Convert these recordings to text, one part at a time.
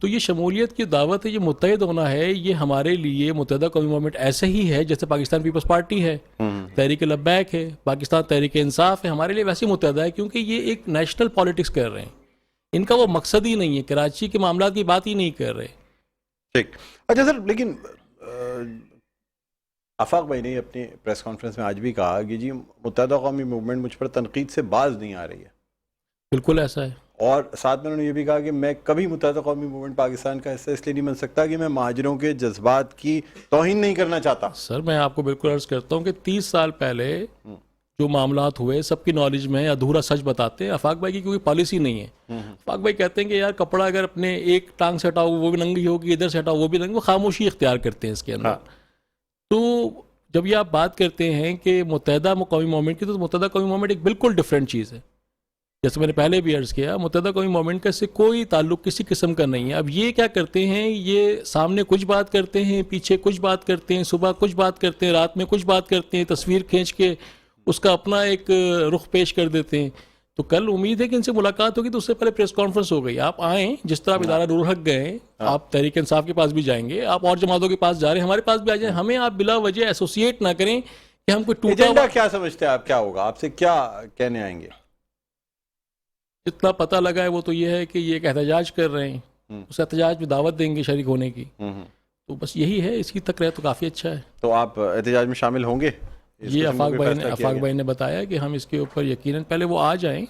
تو یہ شمولیت کی دعوت ہے، یہ متحد ہونا ہے، یہ ہمارے لیے متحدہ قومی موومنٹ ایسے ہی ہے جیسے پاکستان پیپلز پارٹی ہے، تحریک لبیک ہے، پاکستان تحریک انصاف ہے، ہمارے لیے ویسے متحدہ ہے، کیونکہ یہ ایک نیشنل پالیٹکس کر رہے ہیں، ان کا وہ مقصد ہی نہیں ہے، کراچی کے معاملات کی بات ہی نہیں کر رہے. ٹھیک. اچھا سر، لیکن آفاق بھائی نے اپنی پریس کانفرنس میں آج بھی کہا کہ جی متحدہ قومی موومنٹ مجھ پر تنقید سے باز نہیں آ رہی ہے. بالکل ایسا ہے. اور ساتھ میں انہوں نے یہ بھی کہا کہ میں کبھی متحدہ قومی موومنٹ پاکستان کا حصہ اس لیے نہیں بن سکتا کہ میں مہاجروں کے جذبات کی توہین نہیں کرنا چاہتا. سر میں آپ کو بالکل عرض کرتا ہوں کہ 30 سال پہلے جو معاملات ہوئے سب کی نالج میں ادھورا سچ بتاتے ہیں. آفاق بھائی کی کوئی پالیسی نہیں ہے. آفاق بھائی کہتے ہیں کہ یار کپڑا اگر اپنے ایک ٹانگ سے ہٹاؤ وہ بھی ننگی ہوگی، ادھر سے ہٹاؤ وہ بھی ننگی، وہ خاموشی اختیار کرتے ہیں اس کے اندر. تو جب یہ آپ بات کرتے ہیں کہ متحدہ قومی موومنٹ کی، تو متحدہ قومی موومنٹ ایک بالکل ڈفرینٹ چیز ہے. جیسے میں نے پہلے بھی عرض کیا، متحدہ قومی موومنٹ کا اس سے کوئی تعلق کسی قسم کا نہیں ہے. اب یہ کیا کرتے ہیں، یہ سامنے کچھ بات کرتے ہیں، پیچھے کچھ بات کرتے ہیں، صبح کچھ بات کرتے ہیں، رات میں کچھ بات کرتے ہیں، تصویر کھینچ کے اس کا اپنا ایک رخ پیش کر دیتے ہیں. تو کل امید ہے کہ ان سے ملاقات ہوگی، تو اس سے پہلے پریس کانفرنس ہو گئی. آپ آئیں، جس طرح آپ ادارہ نور الحق گئے، آپ تحریک انصاف کے پاس بھی جائیں گے، آپ اور جماعتوں کے پاس جا رہے ہیں، ہمارے پاس بھی آ جائیں. ہمیں آپ بلا وجہ ایسوسیٹ نہ کریں کہ ہم کوئی ٹوٹا ایجنڈا کیا سمجھتے ہیں آپ، کیا ہوگا، آپ سے کیا کہنے آئیں گے؟ جتنا پتہ لگا ہے وہ تو یہ ہے کہ یہ ایک احتجاج کر رہے ہیں، اس احتجاج میں دعوت دیں گے شریک ہونے کی. تو بس یہی ہے، اس کی تک رہے تو کافی اچھا ہے. تو آپ احتجاج میں شامل ہوں گے؟ یہ آفاق بھائی نے بتایا کہ ہم اس کے اوپر یقیناً پہلے وہ آ جائیں،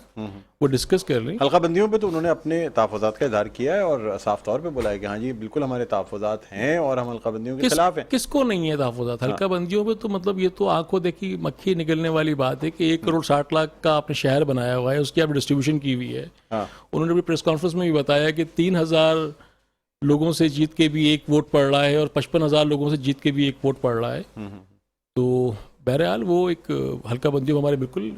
وہ ڈسکس کر لیں. حلقہ بندیوں پہ تو انہوں نے اپنے تحفظات کا اظہار کیا ہے اور صاف طور پہ بولا ہے کہ ہاں جی بالکل ہمارے تحفظات ہیں اور ہم حلقہ بندیوں کے خلاف ہیں. کس کو نہیں ہے تحفظات؟ حلقہ بندیوں پہ تو مطلب یہ تو آنکھوں دیکھی مکھی نکلنے والی بات ہے کہ 1.60 کروڑ کا آپ نے شہر بنایا ہوا ہے، اس کی آپ ڈسٹریبیوشن کی ہوئی ہے. انہوں نے بھی پریس کانفرنس میں بھی بتایا کہ 3000 لوگوں سے جیت کے بھی ایک ووٹ پڑ رہا ہے اور 55,000 لوگوں سے جیت کے بھی ایک ووٹ پڑ رہا ہے. تو بہرحال وہ ایک حلقہ بندیوں ہمارے بالکل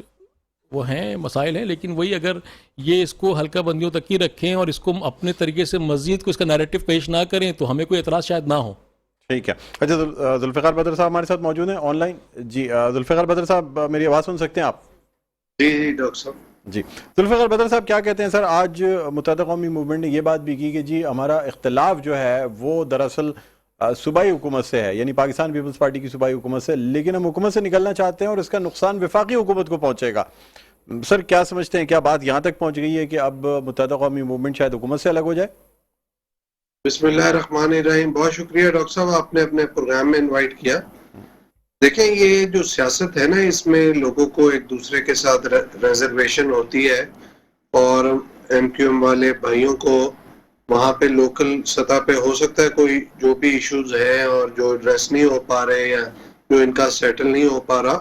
وہ ہیں، مسائل ہیں، لیکن وہی اگر یہ اس کو حلقہ بندیوں تک ہی رکھیں اور اس کو اپنے طریقے سے مزید کو اس کا نیریٹو پیش نہ کریں تو ہمیں کوئی اعتراض شاید نہ ہو. ٹھیک ہے. اچھا ذوالفقار بدر صاحب ہمارے ساتھ موجود ہیں آن لائن. جی ذوالفقار بدر صاحب میری آواز سن سکتے ہیں آپ؟ جی ڈاکٹر صاحب. جی ذوالفقار بدر صاحب کیا کہتے ہیں سر؟ آج متحدہ قومی موومنٹ نے یہ بات بھی کی کہ جی ہمارا اختلاف جو ہے وہ دراصل صوبائی حکومت سے ہے، یعنی پاکستان پیپلز پارٹی کی صوبائی حکومت سے، لیکن ہم حکومت سے نکلنا چاہتے ہیں اور اس کا نقصان وفاقی حکومت کو پہنچے گا. سر کیا سمجھتے ہیں، کیا بات یہاں تک پہنچ گئی ہے کہ اب متحدہ قومی موومنٹ شاید حکومت سے الگ ہو جائے؟ بسم اللہ الرحمن الرحیم. بہت شکریہ ڈاکٹر صاحب، آپ نے اپنے پروگرام میں انوائٹ کیا. دیکھیں یہ جو سیاست ہے نا، اس میں لوگوں کو ایک دوسرے کے ساتھ ریزرویشن ہوتی ہے اور ایم کیو ایم والے بھائیوں کو وہاں پہ لوکل سطح پہ ہو سکتا ہے کوئی جو بھی ایشوز ہیں اور جو ایڈریس نہیں ہو پا رہے یا جو ان کا سیٹل نہیں ہو پا رہا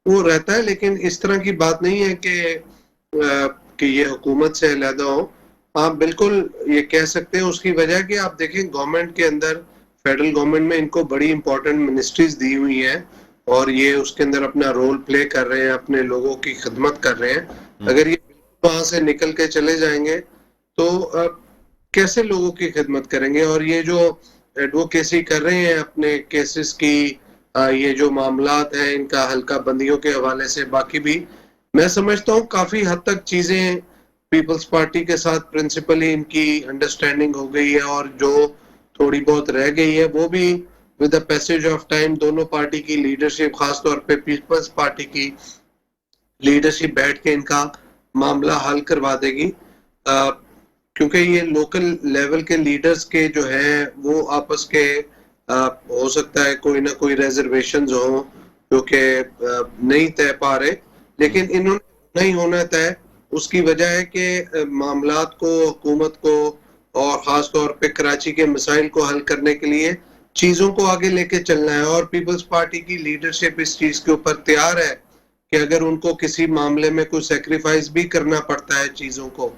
وہ رہتا ہے. لیکن اس طرح کی بات نہیں ہے کہ یہ حکومت سے علیحدہ ہو. آپ بالکل یہ کہہ سکتے ہیں. اس کی وجہ کہ آپ دیکھیں گورنمنٹ کے اندر، فیڈرل گورنمنٹ میں ان کو بڑی امپورٹنٹ منسٹریز دی ہوئی ہیں اور یہ اس کے اندر اپنا رول پلے کر رہے ہیں، اپنے لوگوں کی خدمت کر رہے ہیں. اگر یہ وہاں سے نکل کے چلے جائیں گے تو کیسے لوگوں کی خدمت کریں گے؟ اور یہ جو ایڈوکیسی کر رہے ہیں اپنے کیسز کی، یہ جو معاملات ہیں ان کا حلقہ بندیوں کے حوالے سے، باقی بھی میں سمجھتا ہوں کافی حد تک چیزیں پیپلز پارٹی کے ساتھ پرنسپلی ان کی انڈرسٹینڈنگ ہو گئی ہے، اور جو تھوڑی بہت رہ گئی ہے وہ بھی with the passage of time دونوں پارٹی کی لیڈرشپ، خاص طور پہ پیپلز پارٹی کی لیڈرشپ بیٹھ کے ان کا معاملہ حل کروا دے گی. کیونکہ یہ لوکل لیول کے لیڈرز کے جو ہیں وہ آپس کے ہو سکتا ہے کوئی نہ کوئی ریزرویشنز ہوں جو کہ نہیں طے پا رہے، لیکن انہوں نے نہیں ہونا طے. اس کی وجہ ہے کہ معاملات کو، حکومت کو اور خاص طور پہ کراچی کے مسائل کو حل کرنے کے لیے چیزوں کو آگے لے کے چلنا ہے. اور پیپلز پارٹی کی لیڈرشپ اس چیز کے اوپر تیار ہے کہ اگر ان کو کسی معاملے میں کوئی سیکریفائس بھی کرنا پڑتا ہے چیزوں کو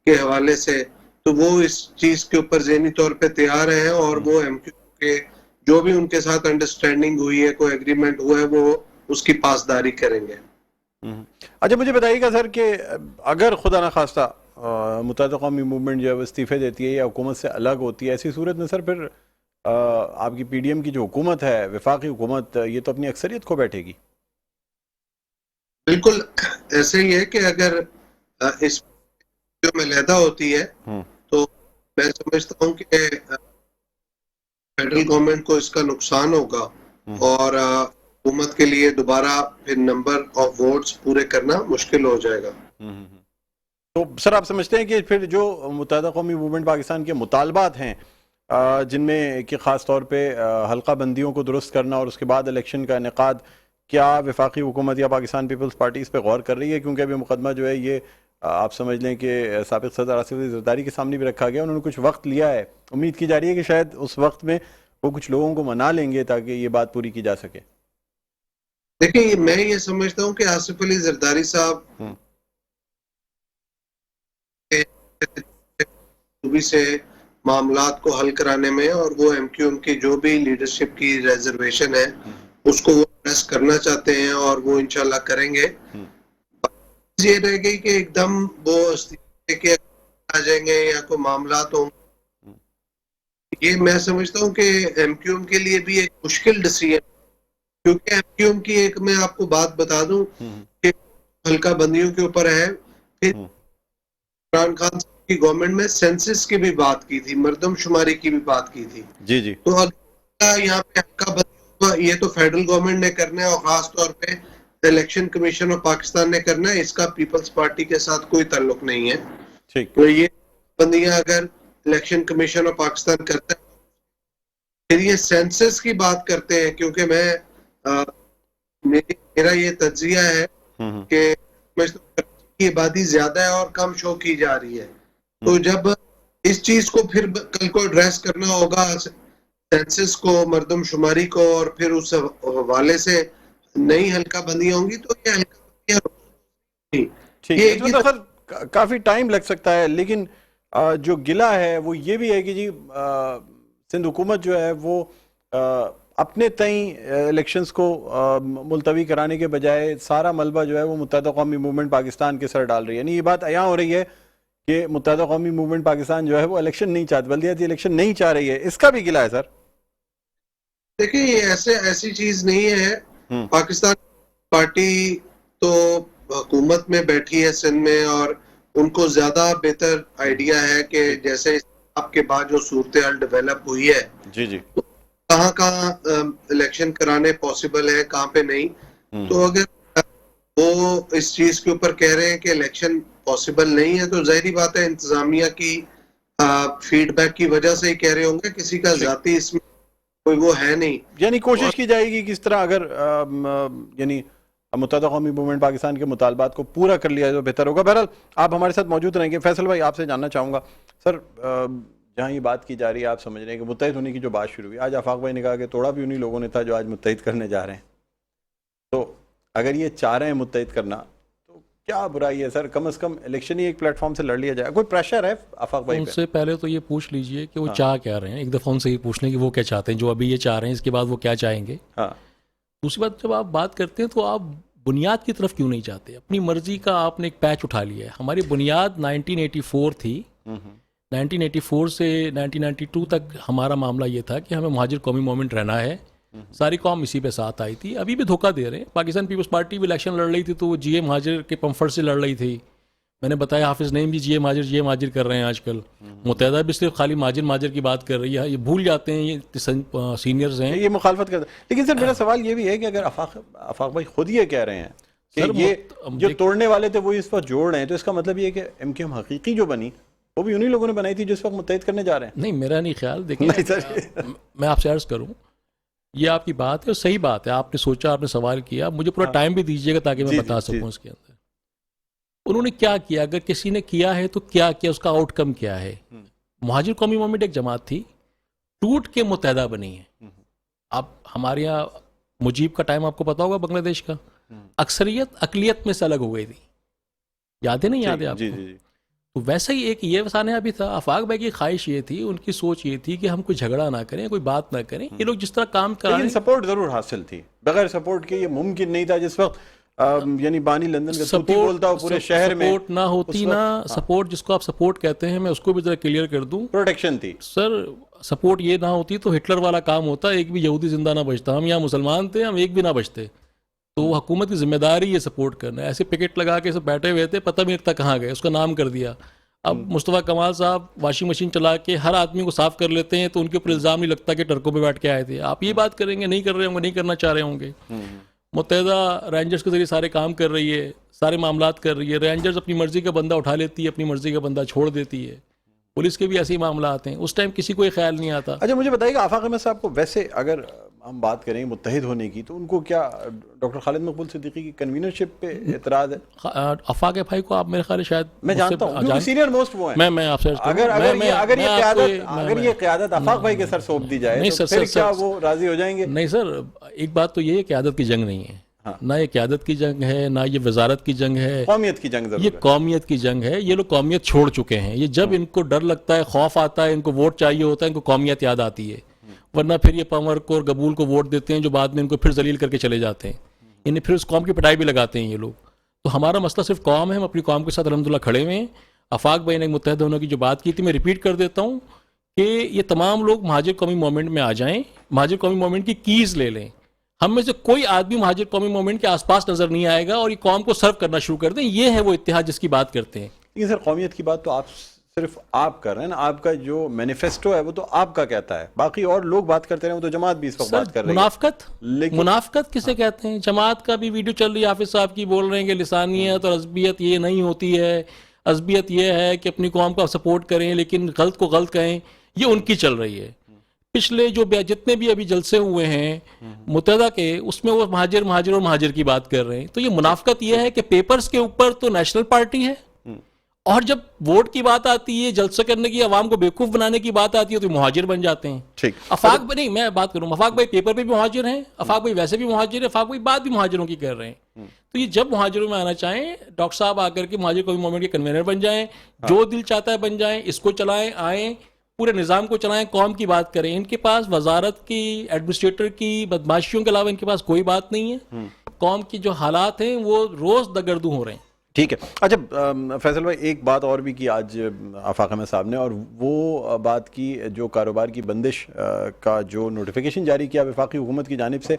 کے حوالے سے تو وہ اس چیز کے اوپر ذہنی طور پہ تیار ہیں، اور وہ ایم کیو کے جو بھی ان کے ساتھ انڈرسٹینڈنگ ہوئی ہے، کوئی ایگریمنٹ ہوا ہے، وہ اس کی پاسداری کریں گے. اچھا مجھے بتائیے گا سر کہ اگر خدا نخواستہ متحدہ قومی موومنٹ جو ہے وہ استعفے دیتی ہے یا حکومت سے الگ ہوتی ہے، ایسی صورت میں سر پھر آپ کی پی ڈی ایم کی جو حکومت ہے، وفاقی حکومت، یہ تو اپنی اکثریت کھو بیٹھے گی. بالکل ایسے ہی ہے کہ اگر اس جو علیحدہ ہوتی ہے تو میں سمجھتا ہوں کہ فیڈرل گورنمنٹ کو اس کا نقصان ہوگا اور حکومت کے لیے دوبارہ پھر نمبر آف ووٹس پورے کرنا مشکل ہو جائے گا. تو سر آپ سمجھتے ہیں کہ پھر جو متحدہ قومی موومنٹ پاکستان کے مطالبات ہیں جن میں کہ خاص طور پہ حلقہ بندیوں کو درست کرنا اور اس کے بعد الیکشن کا انعقاد، کیا وفاقی حکومت یا پاکستان پیپلز پارٹی اس پہ غور کر رہی ہے؟ کیونکہ ابھی مقدمہ جو ہے یہ آپ سمجھ لیں کہ سابق صدر آصف علی زرداری کے سامنے بھی رکھا گیا، انہوں نے کچھ وقت لیا ہے، امید کی جا رہی ہے کہ شاید اس وقت میں وہ کچھ لوگوں کو منا لیں گے تاکہ یہ بات پوری کی جا سکے. دیکھیں میں یہ سمجھتا ہوں کہ آصف علی زرداری صاحب سے معاملات کو حل کرانے میں اور وہ ایم کیو ایم کی جو بھی لیڈرشپ کی ریزرویشن ہے اس کو وہ ایڈریس کرنا چاہتے ہیں اور وہ انشاءاللہ کریں گے. یہ رہ گئی کہ ایک دم وہ استعفے کے آ جائیں گے یا کوئی معاملات ہوں، یہ میں سمجھتا ہوں کہ ایم کیو ایم کے لیے بھی ایک مشکل ڈیسیژن، کیونکہ ایم کیو ایم کی ایک میں آپ کو بات بتا دوں کہ حلقہ بندیوں کے اوپر ہے، پھر عمران خان کی گورنمنٹ میں سینسس کی بھی بات کی تھی، مردم شماری کی بھی بات کی تھی. جی تو اگر یہاں پہ حلقہ بندیوں یہ تو فیڈرل گورنمنٹ نے کرنا ہے اور خاص طور پہ الیکشن کمیشن آف پاکستان نے کرنا ہے، اس کا پیپلز پارٹی کے ساتھ کوئی تعلق نہیں ہے. تو یہ بندیاں اگر الیکشن کمیشن آف پاکستان کرتا ہے پھر یہ سینسس کی بات کرتے ہیں، کیونکہ میرا یہ تجزیہ ہے کہ کی آبادی زیادہ ہے اور کم شو کی جا رہی ہے. تو جب اس چیز کو پھر کل کو ایڈریس کرنا ہوگا سینسس کو، مردم شماری کو، اور پھر اس حوالے سے نئی حلقہ بندیاں ہوں گی تو یہ حلقہ بندیاں کافی ٹائم لگ سکتا ہے. لیکن جو گلہ ہے وہ یہ بھی ہے کہ جی سندھ حکومت جو ہے وہ اپنے تئیں الیکشنز کو ملتوی کرانے کے بجائے سارا ملبہ جو ہے وہ متحدہ قومی موومنٹ پاکستان کے سر ڈال رہی ہے. یعنی یہ بات عیاں ہو رہی ہے کہ متحدہ قومی موومنٹ پاکستان جو ہے وہ الیکشن نہیں چاہتی، بلدیاتی الیکشن نہیں چاہ رہی ہے. اس کا بھی گلہ ہے سر؟ دیکھیں یہ ایسی چیز نہیں ہے. پاکستان پارٹی تو حکومت میں بیٹھی ہے سندھ میں اور ان کو زیادہ بہتر آئیڈیا ہے کہ جیسے آپ کے بعد جو صورتحال ڈیولپ ہوئی ہے جی کہاں الیکشن کرانے پاسبل ہے، کہاں پہ نہیں. تو اگر وہ اس چیز کے اوپر کہہ رہے ہیں کہ الیکشن پاسبل نہیں ہے تو ظاہری بات ہے انتظامیہ کی فیڈ بیک کی وجہ سے ہی کہہ رہے ہوں گے، کسی کا ذاتی اس میں کوئی وہ ہے نہیں. یعنی کوشش کی جائے گی کس طرح اگر یعنی متحدہ قومی موومنٹ پاکستان کے مطالبات کو پورا کر لیا تو بہتر ہوگا. بہرحال آپ ہمارے ساتھ موجود رہیں گے. فیصل بھائی آپ سے جاننا چاہوں گا سر، جہاں یہ بات کی جا رہی ہے آپ سمجھ رہے ہیں کہ متحد ہونے کی جو بات شروع ہوئی، آج آفاق بھائی نے کہا کہ توڑا بھی انہی لوگوں نے تھا جو آج متحد کرنے جا رہے ہیں. تو اگر یہ چاہ رہے ہیں متحد کرنا تو کیا برائی ہے سر؟ کم از کم الیکشن ہی ایک پلیٹ فارم سے لڑ لیا جائے. کوئی پریشر ہے آفاق بھائی ان سے پہلے تو یہ پوچھ لیجئے کہ وہ چاہ کیا رہے ہیں. ایک دفعہ ان سے یہ پوچھ لیں کہ وہ کیا چاہتے ہیں، جو ابھی یہ چاہ رہے ہیں اس کے بعد وہ کیا چاہیں گے. دوسری بات، جب آپ بات کرتے ہیں تو آپ بنیاد کی طرف کیوں نہیں جاتے؟ اپنی مرضی کا آپ نے ایک پیچ اٹھا لیا ہے. ہماری بنیاد 1984 تھی. 1984 سے 1992 تک ہمارا معاملہ یہ تھا کہ ہمیں مہاجر قومی موومنٹ رہنا ہے. ساری قوم اسی پہ ساتھ آئی تھی. ابھی بھی دھوکہ دے رہے ہیں. پاکستان پیپلز پارٹی بھی الیکشن لڑ رہی تھی تو وہ جی اے مہاجر کے پمفرٹ سے لڑ رہی تھی. میں نے بتایا حافظ نعیم بھی جی اے مہاجر کر رہے ہیں آج کل. متحدہ بھی صرف خالی مہاجر کی بات کر رہی ہے. یہ بھول جاتے ہیں، یہ سینئرز ہیں، یہ مخالفت کرتے ہیں. لیکن سر میرا سوال یہ بھی ہے کہ اگر آفاق بھائی خود یہ کہہ رہے ہیں کہ یہ جو توڑنے والے تھے وہ اس وقت جوڑ رہے ہیں، تو اس کا مطلب یہ ہے کہ ایم کیو ایم حقیقی جو بنی وہ بھی انہی لوگوں نے بنائی تھی جس وقت متحد کرنے جا رہے ہیں. نہیں، میرا نہیں خیال. دیکھیں میں آپ سے عرض کروں، یہ آپ کی بات ہے اور صحیح بات ہے. آپ نے سوچا، آپ نے سوال کیا، مجھے پورا ٹائم بھی دیجیے گا تاکہ میں بتا سکوں اس کے اندر انہوں نے کیا کیا. اگر کسی نے کیا ہے تو کیا کیا، اس کا آؤٹ کم کیا ہے. مہاجر قومی موومنٹ ایک جماعت تھی، ٹوٹ کے متحدہ بنی ہے. اب ہمارے یہاں مجیب کا ٹائم آپ کو پتا ہوگا بنگلہ دیش کا، اکثریت اقلیت میں سے الگ ہو گئی تھی. یاد ہے نہیں یاد ہے آپ کو؟ تو ویسا ہی ایک یہ وسانیہ بھی تھا. آفاق بھائی کی خواہش یہ تھی، ان کی سوچ یہ تھی کہ ہم کوئی جھگڑا نہ کریں، کوئی بات نہ کریں. یہ لوگ جس طرح کام کر رہے ہیں، سپورٹ ضرور حاصل تھی. بغیر سپورٹ کے یہ ممکن نہیں تھا. جس وقت یعنی بانی لندن کا توتی بولتا ہو پورے شہر میں، سپورٹ نہ ہوتی نا. سپورٹ جس کو آپ سپورٹ کہتے ہیں، میں اس کو بھی ذرا کلیئر کر دوں. پروٹیکشن تھی سر. سپورٹ یہ نہ ہوتی تو ہٹلر والا کام ہوتا، ایک بھی یہودی زندہ نہ بچتا. ہم یہاں مسلمان تھے، ہم ایک بھی نہ بچتے. تو حکومت کی ذمہ داری یہ سپورٹ کرنا ہے. ایسے پکٹ لگا کے سب بیٹھے ہوئے تھے، پتہ بھی نہیں لگتا کہاں گئے، اس کا نام کر دیا. اب مصطفیٰ کمال صاحب واشنگ مشین چلا کے ہر آدمی کو صاف کر لیتے ہیں تو ان کے اوپر الزام نہیں لگتا کہ ٹرکوں پہ بیٹھ کے آئے تھے. آپ یہ بات کریں گے نہیں کر رہے ہوں گے, نہیں کرنا چاہ رہے ہوں گے. متحدہ رینجرز کے ذریعے سارے کام کر رہی ہے, سارے معاملات کر رہی ہے. رینجرز اپنی مرضی کا بندہ اٹھا لیتی ہے, اپنی مرضی کا بندہ چھوڑ دیتی ہے. پولیس کے بھی ایسے ہی معاملات ہیں, اس ٹائم کسی کو یہ خیال نہیں آتا. اچھا مجھے بتائیے کہ آفاق احمد صاحب کو ویسے اگر ہم بات کریں متحد ہونے کی تو ان کو کیا ڈاکٹر خالد مقبول صدیقی کی کنوینرشپ پہ اعتراض ہے؟ آفاق بھائی کو آپ میرے خیال ہے شاید میں جانتا ہوں کیونکہ سینئر موسٹ وہ ہیں. میں آپ سے اگر یہ قیادت آفاق بھائی کے سر سونپ دی جائے تو پھر کیا وہ راضی ہو جائیں گے؟ نہیں سر, ایک بات تو یہ ہے قیادت کی جنگ نہیں ہے, نہ یہ قیادت کی جنگ ہے, نہ یہ وزارت کی جنگ ہے, قومیت کی جنگ. یہ قومیت کی جنگ ہے. یہ لوگ قومیت چھوڑ چکے ہیں. یہ جب ان کو ڈر لگتا ہے, خوف آتا ہے, ان کو ووٹ چاہیے ہوتا ہے, ان کو قومیت یاد آتی ہے. ورنہ پھر یہ پنور کو اور قبول کو ووٹ دیتے ہیں جو بعد میں ان کو پھر ذلیل کر کے چلے جاتے ہیں. انہیں پھر اس قوم کی پٹائی بھی لگاتے ہیں یہ لوگ. تو ہمارا مسئلہ صرف قوم ہے, ہم اپنی قوم کے ساتھ الحمدللہ کھڑے ہوئے ہیں. آفاق بھائی نے متحد ہونے کی جو بات کی تھی, میں ریپیٹ کر دیتا ہوں کہ یہ تمام لوگ مہاجر قومی موومنٹ میں آ جائیں, مہاجر قومی موومنٹ کی کیز لے لیں. ہم میں سے کوئی آدمی مہاجر قومی موومنٹ کے آس پاس نظر نہیں آئے گا اور یہ قوم کو سرو کرنا شروع کر دیں. یہ ہے وہ اتحاد جس کی بات کرتے ہیں. لیکن سر قومیت کی بات تو آپ صرف آپ کر رہے ہیں نا, آپ کا جو مینیفیسٹو ہے وہ تو آپ کا کہتا ہے, باقی اور لوگ بات کرتے رہے, وہ تو جماعت بھی اس وقت بات کر رہی ہے. منافقت کسے کہتے ہیں؟ جماعت کا بھی ویڈیو چل رہی ہے, حافظ صاحب کی بول رہے ہیں کہ لسانیت اور عصبیت یہ نہیں ہوتی ہے, عصبیت یہ ہے کہ اپنی قوم کا سپورٹ کریں لیکن غلط کو غلط کہیں. یہ ان کی چل رہی ہے. پچھلے جو جتنے بھی ابھی جلسے ہوئے ہیں متحدہ کے, اس میں وہ مہاجر اور مہاجر کی بات کر رہے ہیں. تو یہ منافقت یہ ہے کہ پیپرز کے اوپر تو نیشنل پارٹی ہے, اور جب ووٹ کی بات آتی ہے, جلسہ کرنے کی, عوام کو بیوقوف بنانے کی بات آتی ہے تو مہاجر بن جاتے ہیں. آفاق بھائی نہیں, میں بات کروں, آفاق بھائی پیپر پہ بھی مہاجر ہیں, آفاق بھائی ویسے بھی مہاجر ہیں, آفاق بھائی بات بھی مہاجروں کی کر رہے ہیں. تو یہ جب مہاجروں میں آنا چاہیں, ڈاکٹر صاحب آ کر کے مہاجر قومی موومنٹ کے کنوینر بن جائیں, جو دل چاہتا ہے بن جائیں, اس کو چلائیں, آئیں, پورے نظام کو چلائیں, قوم کی بات کریں. ان کے پاس وزارت کی, ایڈمنسٹریٹر کی بدماشیوں کے علاوہ ان کے پاس کوئی بات نہیں ہے. قوم کی جو حالات ہیں وہ روز دگردوں ہو رہے ہیں. ٹھیک ہے. اچھا فیصل بھائی, ایک بات اور بھی کی آج آفاق احمد صاحب نے, اور وہ بات کی جو کاروبار کی بندش کا جو نوٹیفیکیشن جاری کیا وفاقی حکومت کی جانب سے,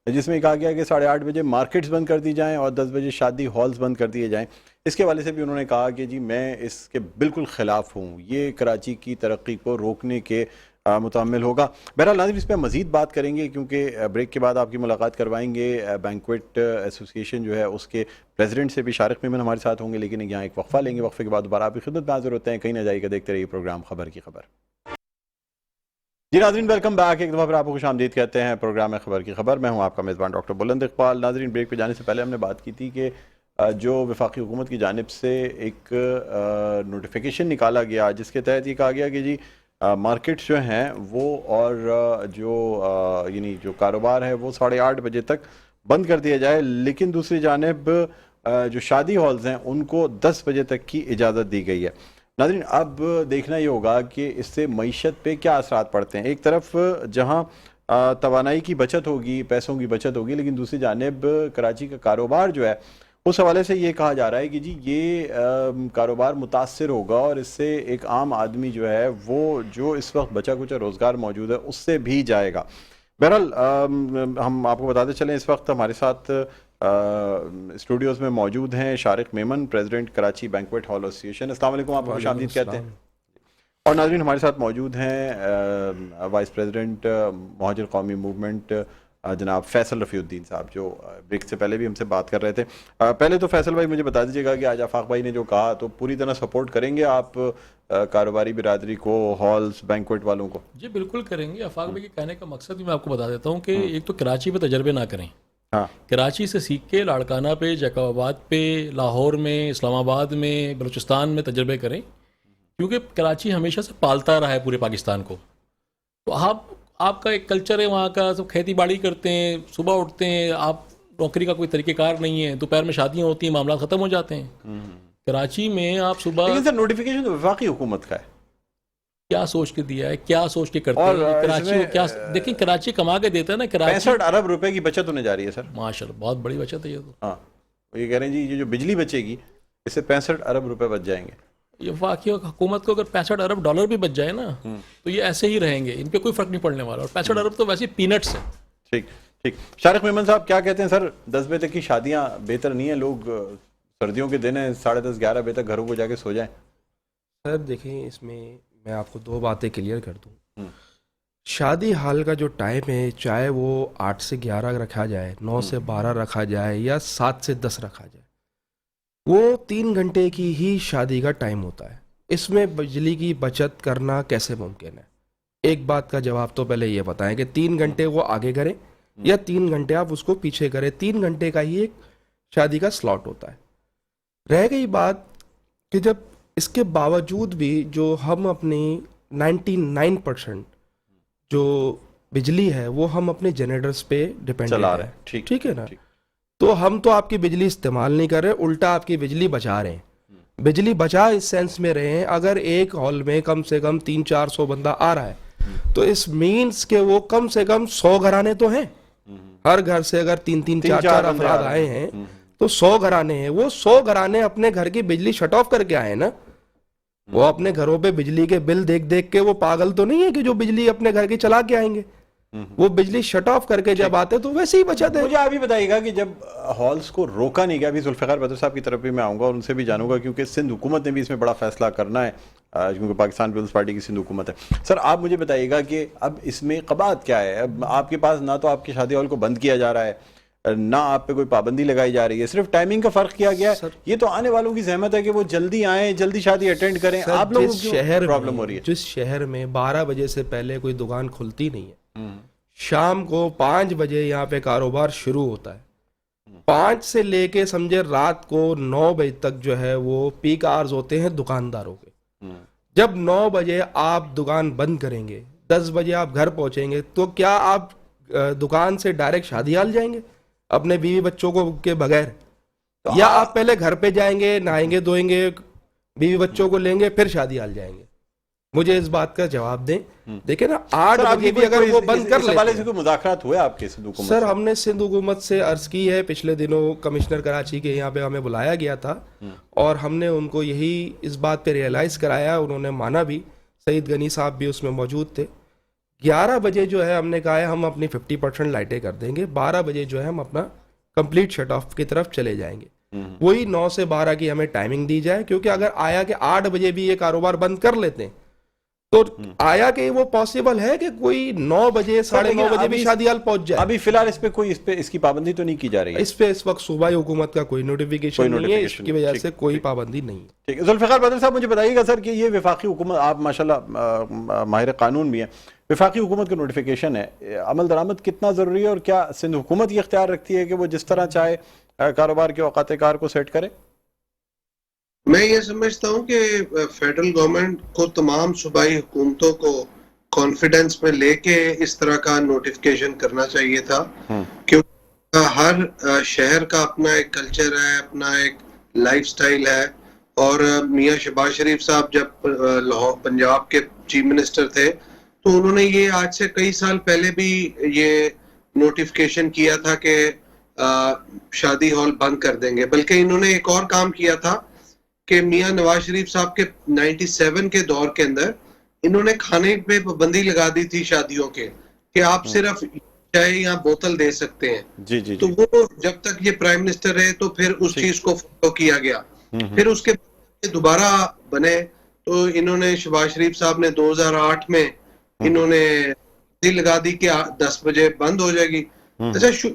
جس میں کہا گیا کہ 8:30 بجے مارکیٹس بند کر دی جائیں اور 10 بجے شادی ہالز بند کر دیے جائیں. اس کے حوالے سے بھی انہوں نے کہا کہ جی میں اس کے بالکل خلاف ہوں, یہ کراچی کی ترقی کو روکنے کے متعمل ہوگا. بہرحال ناظرین, اس پہ مزید بات کریں گے کیونکہ بریک کے بعد آپ کی ملاقات کروائیں گے بینکویٹ ایسوسی ایشن جو ہے اس کے پریزیڈنٹ سے بھی, شارق میمن ہمارے ساتھ ہوں گے. لیکن یہاں ایک وقفہ لیں گے, وقفے کے بعد دوبارہ آپ کی خدمت میں حاضر ہوتے ہیں. کہیں نہ جائیے گا, دیکھتے رہیے پروگرام خبر کی خبر. جی ناظرین, ویلکم بیک. ایک دفعہ پھر آپ کو خوش آمدید کہتے ہیں پروگرام خبر کی خبر. میں ہوں آپ کا میزبان ڈاکٹر بلند اقبال. ناظرین, بریک پہ جانے سے پہلے ہم نے بات کی تھی کہ جو وفاقی حکومت کی جانب سے ایک نوٹیفیکیشن نکالا گیا جس کے تحت یہ کہا گیا کہ جی مارکیٹس جو ہیں وہ اور جو یعنی جو کاروبار ہے وہ 8:30 بجے تک بند کر دیا جائے, لیکن دوسری جانب جو شادی ہالز ہیں ان کو 10 بجے تک کی اجازت دی گئی ہے. ناظرین, اب دیکھنا یہ ہوگا کہ اس سے معیشت پہ کیا اثرات پڑتے ہیں. ایک طرف جہاں توانائی کی بچت ہوگی, پیسوں کی بچت ہوگی, لیکن دوسری جانب کراچی کا کاروبار جو ہے اس حوالے سے یہ کہا جا رہا ہے کہ جی یہ کاروبار متاثر ہوگا اور اس سے ایک عام آدمی جو ہے وہ جو اس وقت بچا کچا روزگار موجود ہے اس سے بھی جائے گا. بہرحال ہم آپ کو بتاتے چلیں, اس وقت ہمارے ساتھ اسٹوڈیوز میں موجود ہیں Shariq Memon, president Karachi banquet hall ایسوسی ایشن. السلام علیکم, آپ کو خوش آمدید کہتے ہیں. اور ناظرین, ہمارے ساتھ موجود ہیں وائس پریزیڈنٹ مہاجر قومی موومنٹ جناب فیصل رفیع الدین صاحب, جو بریک سے پہلے بھی ہم سے بات کر رہے تھے. پہلے تو فیصل بھائی مجھے بتا دیجیے گا کہ آج آفاق بھائی نے جو کہا تو پوری طرح سپورٹ کریں گے آپ کاروباری برادری کو, ہالز, بینکویٹ والوں کو؟ جی بالکل کریں گے. آفاق بھائی کے کہنے کا مقصد بھی میں آپ کو بتا دیتا ہوں کہ ایک تو کراچی پہ تجربے نہ کریں, کراچی سے سیکھ کے لاڑکانہ پہ, جیکب آباد پہ, لاہور میں, اسلام آباد میں, بلوچستان میں تجربے کریں, کیونکہ کراچی ہمیشہ سے پالتا رہا ہے پورے پاکستان کو. تو آپ کا ایک کلچر ہے وہاں کا, سب کھیتی باڑی کرتے ہیں, صبح اٹھتے ہیں, آپ نوکری کا کوئی طریقہ کار نہیں ہے, دوپہر میں شادیاں ہوتی ہیں, معاملات ختم ہو جاتے ہیں. کراچی میں آپ صبح, لیکن سر نوٹیفیکیشن تو وفاقی حکومت کا ہے, کیا سوچ کے دیا ہے, کیا سوچ کے کرتے ہیں کراچی کو, کیا دیکھیں کراچی کما کے دیتا ہے نا. کراچی 65 ارب روپے کی بچت ہونے جا رہی ہے سر. ماشاءاللہ, بہت بڑی بچت ہے یہ تو. ہاں, یہ کہہ رہے ہیں جی یہ جو بجلی بچے گی اس سے 65 ارب روپے بچ جائیں گے. یہ واقعی حکومت کو اگر 65 ارب ڈالر بھی بچ جائے نا تو یہ ایسے ہی رہیں گے, ان پہ کوئی فرق نہیں پڑنے والا. اور 65 ارب تو ویسے پینٹس ہیں. ٹھیک ٹھیک. شارق میمن صاحب کیا کہتے ہیں سر, 10 بجے تک کی شادیاں بہتر نہیں ہیں؟ لوگ سردیوں کے دن ہیں, 10:30 11 بجے تک گھروں کو جا کے سو جائیں. سر دیکھیں اس میں آپ کو دو باتیں کلیئر کر دوں. شادی ہال کا جو ٹائم ہے چاہے وہ 8 سے 11 رکھا جائے, 9 سے 12 رکھا جائے یا 7 سے 10 رکھا جائے, وہ 3 گھنٹے کی ہی شادی کا ٹائم ہوتا ہے. اس میں بجلی کی بچت کرنا کیسے ممکن ہے؟ ایک بات کا جواب تو پہلے یہ بتائیں کہ 3 گھنٹے وہ آگے کریں یا 3 گھنٹے آپ اس کو پیچھے کریں. 3 گھنٹے کا ہی ایک شادی کا سلاٹ ہوتا ہے. رہ گئی بات کہ جب اس کے باوجود بھی جو ہم اپنی 99% جو بجلی ہے وہ ہم اپنے جنریٹرز پہ ڈیپینڈ چلا رہے ہیں. ٹھیک ہے نا. تو ہم تو آپ کی بجلی استعمال نہیں کر رہے, الٹا آپ کی بجلی بچا رہے ہیں. بجلی بچا اس سینس میں رہے ہیں, اگر ایک ہال میں کم سے کم 300-400 بندہ آ رہا ہے تو اس مینس کہ وہ کم سے کم 100 گھرانے تو ہیں. ہر گھر سے اگر 3-4 افراد آئے ہیں تو 100 گھرانے ہیں. وہ 100 گھرانے اپنے گھر کی بجلی شٹ آف کر کے آئے نا. وہ اپنے گھروں پہ بجلی کے بل دیکھ دیکھ کے وہ پاگل تو نہیں ہے کہ جو بجلی اپنے گھر کی چلا کے آئیں گے. وہ بجلی شٹ آف کر کے جب آتے تو ویسے ہی بچاتے ہیں. مجھے آپ ہی بتائیے گا کہ جب ہالز کو روکا نہیں گیا, ابھی ذوالفقار بدر صاحب کی طرف بھی میں آؤں گا اور ان سے بھی جانوں گا کیونکہ سندھ حکومت نے بھی اس میں بڑا فیصلہ کرنا ہے کیونکہ پاکستان پیپلز پارٹی کی سندھ حکومت ہے. سر آپ مجھے بتائیے گا کہ اب اس میں قباحت کیا ہے؟ اب آپ کے پاس نہ تو آپ کی شادی ہال کو بند کیا جا رہا ہے, نہ آپ پہ کوئی پابندی لگائی جا رہی ہے, صرف ٹائمنگ کا فرق کیا گیا ہے. یہ تو آنے والوں کی زحمت ہے کہ وہ جلدی آئیں, جلدی شادی اٹینڈ کریں. آپ لوگوں کو کیوں پرابلم ہو رہی ہے؟ جس شہر میں 12 بجے سے پہلے کوئی دکان کھلتی نہیں ہے, شام کو 5 بجے یہاں پہ کاروبار شروع ہوتا ہے. 5 سے لے کے سمجھے رات کو 9 بجے تک جو ہے وہ پیک آورز ہوتے ہیں دکانداروں کے. جب 9 بجے آپ دکان بند کریں گے, 10 بجے آپ گھر پہنچیں گے, تو کیا آپ دکان سے ڈائریکٹ شادی ہال جائیں گے اپنے بیوی بچوں کو کے بغیر, یا آپ پہلے گھر پہ جائیں گے, نہائیں گے, دھوئیں گے, بیوی بچوں کو لیں گے, پھر شادی ہال جائیں گے؟ مجھے اس بات کا جواب دیں. دیکھیں نا 8 بجے بھی اگر وہ بند کر لیتے ہیں. کوئی مذاکرات ہوئے آپ کے سندھ حکومت؟ سر ہم نے سندھ حکومت سے عرض کی ہے, پچھلے دنوں کمشنر کراچی کے یہاں پہ ہمیں بلایا گیا تھا اور ہم نے ان کو یہی اس بات پہ ریئلائز کرایا, انہوں نے مانا بھی. سعید غنی صاحب بھی اس میں موجود تھے. 11 بجے جو ہے ہم نے کہا ہے ہم اپنی 50% لائٹیں کر دیں گے, 12 بجے جو ہے ہم اپنا کمپلیٹ شٹ آف کی طرف چلے جائیں گے. وہی 9 سے 12 کی ہمیں ٹائمنگ دی جائے, کیونکہ اگر آیا کہ 8 بجے بھی یہ کاروبار بند کر لیتے ہیں تو آیا کہ وہ پاسبل ہے کہ کوئی 9 بجے 9:30 بجے بھی شادی ہال پہنچ جائے؟ ابھی فی الحال اس پہ اس کی پابندی تو نہیں کی جا رہی ہے. اس پہ اس وقت صوبائی حکومت کا کوئی نوٹیفیکیشن نہیں ہے, اس کی وجہ سے کوئی پابندی نہیں ہے. ٹھیک ہے. ذوالفقار بدر صاحب مجھے بتائیے گا سر کہ یہ وفاقی حکومت, آپ ماشاءاللہ ماہر قانون بھی ہیں, وفاقی حکومت کا نوٹیفیکیشن ہے, عمل درآمد کتنا ضروری ہے اور کیا سندھ حکومت یہ اختیار رکھتی ہے کہ وہ جس طرح چاہے کاروبار کے اوقات کار کو سیٹ کرے؟ میں یہ سمجھتا ہوں کہ فیڈرل گورنمنٹ کو تمام صوبائی حکومتوں کو کانفیڈنس میں لے کے اس طرح کا نوٹیفیکیشن کرنا چاہیے تھا, کیونکہ ہر شہر کا اپنا ایک کلچر ہے, اپنا ایک لائف سٹائل ہے. اور میاں شہباز شریف صاحب جب پنجاب کے چیف منسٹر تھے تو انہوں نے یہ آج سے کئی سال پہلے بھی یہ نوٹیفیکیشن کیا تھا کہ شادی ہال بند کر دیں گے. بلکہ انہوں نے ایک اور کام کیا تھا کہ میاں نواز شریف صاحب کے 97 کے دور کے اندر انہوں نے کھانے پہ پابندی لگا دی تھی شادیوں کے, کہ آپ صرف چائے یا بوتل دے سکتے ہیں. جی تو وہ جب تک یہ پرائم منسٹر رہے تو پھر اس چیز کو فالو کیا گیا. پھر اس کے بعد دوبارہ بنے تو انہوں نے شہباز شریف صاحب نے 2008 میں انہوں نے لگا دی کہ 10 بجے بند ہو جائے گی. اچھا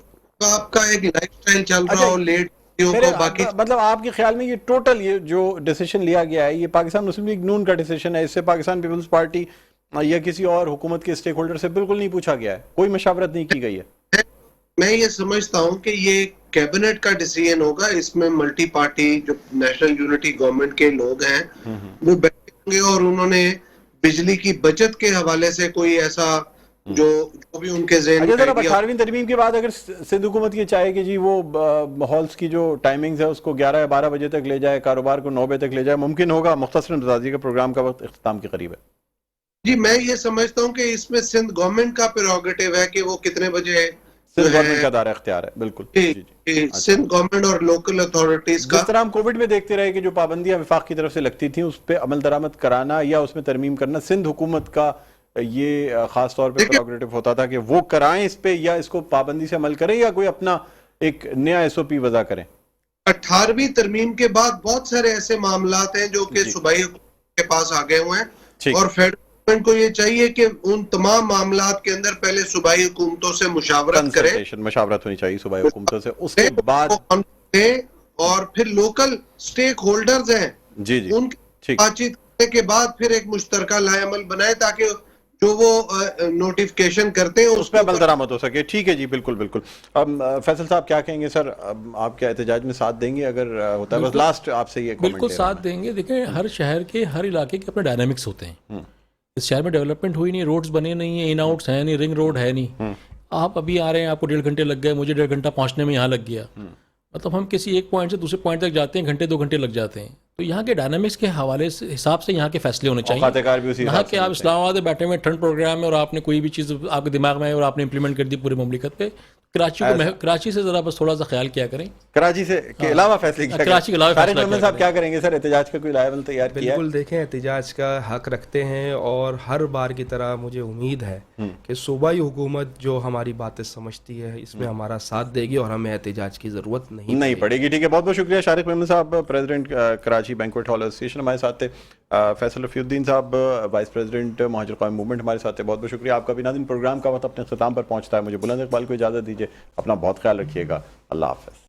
آپ کا ایک لائف سٹائل چل رہا ہو لیٹ, مطلب آپ کے خیال میں یہ ٹوٹل یہ جو ڈیسیشن لیا گیا ہے یہ پاکستان مسلم لیگ نون کا ڈیسیشن ہے, اس سے پاکستان پیپلز پارٹی یا کسی اور حکومت کے اسٹیک ہولڈر سے بالکل نہیں پوچھا گیا ہے, کوئی مشاورت نہیں کی گئی ہے؟ میں یہ سمجھتا ہوں کہ یہ کیبنٹ کا ڈیسیژن ہوگا, اس میں ملٹی پارٹی جو نیشنل یونٹی گورنمنٹ کے لوگ ہیں وہ بیٹھے ہوں گے اور انہوں نے بجلی کی بچت کے حوالے سے کوئی ایسا جو بھی ان کے ذہن میں 18ویں ترمیم کے بعد اگر سندھ حکومت یہ چاہے کہ جی وہ ہالز کی جو ٹائمنگز ہے اس کو 11 یا 12 بجے تک لے جائے, کاروبار کو 9 بجے تک لے جائے, ممکن ہوگا؟ مختصراً بتا دیجیے کہ پروگرام کا وقت اختتام کے قریب ہے. جی میں یہ سمجھتا ہوں کہ اس میں سندھ گورنمنٹ کا پریروگیٹو ہے کہ وہ کتنے بجے, سندھ گورنمنٹ کا دائرہ اختیار ہے. بالکل سندھ گورنمنٹ اور لوکل اتھارٹیز کا. جس طرح ہم کووڈ میں دیکھتے رہے کہ جو پابندیاں وفاق کی طرف سے لگتی تھیں اس پہ عمل درآمد کرانا یا اس میں ترمیم کرنا سندھ حکومت کا یہ خاص طور پہ پروگریٹو ہوتا تھا کہ وہ کرائیں اس پہ, یا اس کو پابندی سے عمل کریں یا کوئی اپنا ایک نیا ایس او پی وضع کریں. 18ویں ترمیم کے بعد بہت سارے ایسے معاملات ہیں جو کہ صوبائی کے پاس آ گئے ہوئے ہیں ٹھیک اور فیڈرل گورنمنٹ کو یہ چاہیے کہ ان تمام معاملات کے اندر پہلے صوبائی حکومتوں سے مشاورت کرے کنسلٹیشن مشاورت ہونی چاہیے صوبائی حکومتوں سے، اس کے بعد اور پھر لوکل سٹیک ہولڈرز ہیں جی جی ان کی ٹھیک بات چیت کرنے کے بعد پھر ایک مشترکہ لائحہ عمل بنائے تاکہ جو وہ نوٹیفکیشن کرتے ہیں اس پہ عمل درآمد ہو سکے. ٹھیک ہے جی، بالکل بالکل. اب فیصل صاحب کیا کہیں گے سر، آپ کیا احتجاج میں ساتھ دیں گے اگر ہوتا ہے؟ بس لاسٹ آپ سے یہ کامنٹ بالکل ساتھ دیں گے. دیکھیں ہر شہر کے ہر علاقے کے اپنے ڈائنامکس ہوتے ہیں. اس شہر میں ڈیولپمنٹ ہوئی نہیں، روڈز بنے نہیں ہیں، ان آؤٹس ہیں نہیں، رنگ روڈ ہے نہیں. آپ ابھی آ رہے ہیں، آپ کو 1.5 گھنٹے لگ گئے، مجھے 1.5 گھنٹہ پہنچنے میں یہاں لگ گیا. مطلب ہم کسی ایک پوائنٹ سے دوسرے پوائنٹ تک جاتے ہیں، گھنٹے 2 گھنٹے لگ جاتے ہیں. تو یہاں کے ڈائنامکس کے حوالے سے حساب سے یہاں کے فیصلے ہونے چاہیے. اوقات کار بھی اسی یہاں حساب کہ سے آپ اسلام آباد میں بیٹھے ہوئے ٹرنڈ پروگرام میں اور آپ نے کوئی بھی چیز آپ کے دماغ میں آئی اور آپ نے امپلیمنٹ کر دی پورے مملکت پہ. کراچی سے ذرا بس تھوڑا سا خیال کیا کریں. کراچی سے کے علاوہ فیصلے کیا کراچی کے علاوہ فیصلہ کیا صاحب کیا کریں گے سر؟ احتجاج کا کوئی لائحہ عمل تیار کیا ہے؟ بالکل دیکھیں احتجاج کا حق رکھتے ہیں اور ہر بار کی طرح مجھے امید ہے کہ صوبائی حکومت جو ہماری باتیں سمجھتی ہے اس میں ہمارا ساتھ دے گی اور ہمیں احتجاج کی ضرورت نہیں پڑے گی. ٹھیک ہے، بہت بہت شکریہ. شارق محمد صاحب president Karachi banquet hall association ہمارے ساتھ تھے. فیصل رفیع الدین صاحب وائس پریزیڈنٹ مہاجر قومی موومنٹ ہمارے ساتھ تھے. بہت بہت شکریہ آپ کا بھی. ناظرین پروگرام کا وقت اپنے اختتام پر پہنچتا ہے. مجھے بلند اقبال کو اجازت دیجیے. اپنا بہت خیال رکھیے گا. اللہ حافظ.